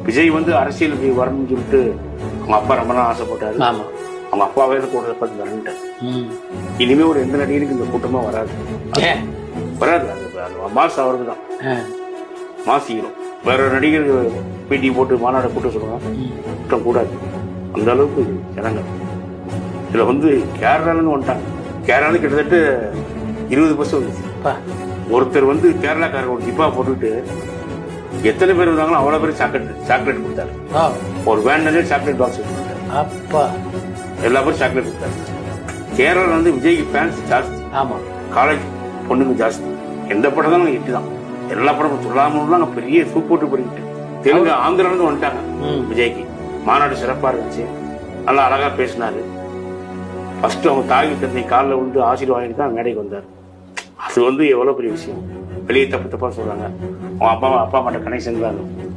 விஜய் வந்து அரசியலுக்கு வரணும்னு சொல்லிட்டு அவங்க அப்பா ரொம்ப நாள் ஆசைப்பட்டாரு. ஆமா. அவங்க அப்பாவே கூட பார்த்து வரணுட்டார். இனிமே ஒரு எந்த நடிகனுக்கு இந்த கூட்டமா வராது. வராது. அது மாஸ் அவருக்கு தான் மாஸ் ஹீரோ. வேற நடிகர் பேட்டி போட்டு மாநாடு கூட்ட சொல்லுவாங்க, கூட்டம் கூடாது. அந்த அளவுக்கு ஜனங்க. இதுல வந்து கேரளான்னு வந்துட்டாங்க. கேரளால கிட்டத்தட்ட 20% வந்துச்சு. ஒருத்தர் வந்து கேரளாக்காரர் ஒரு ஜிப்பா போட்டுட்டு எத்தனை பேர் இருந்தாங்களோ அவ்வளவு பேர் சாக்லேட் கொடுத்தாரு. ஒரு வேன் நிறைய சாக்லேட் பாக்ஸ் கொடுத்தாரு. எல்லா பேரும் சாக்லேட் கொடுத்தாரு. கேரளா வந்து விஜய்க்கு ஃபேன்ஸ் ஜாஸ்தி. ஆமா, காலேஜ் பொண்ணுங்க ஜாஸ்தி. எந்த படம் தான் ஹிட் தான். எல்லா படமும் சொல்லாமலாம் பெரிய சூப்பர் பண்ணிட்டு தெலுங்கு ஆந்திரால இருந்து வந்துட்டாங்க. விஜய்க்கு மாநாடு சிறப்பா இருந்துச்சு. நல்லா அழகா பேசினாரு. ஃபர்ஸ்ட் அவங்க தாய் தந்தை காலில் விழுந்து ஆசீர்வாதம் தான் மேடைக்கு வந்தார். அது வந்து எவ்வளவு பெரிய விஷயம். வெளியே தப்பு தப்பா சொல்றாங்க. அவங்க அப்பா அம்மாட்ட கனெக்ஷன் தான் இருக்கும்.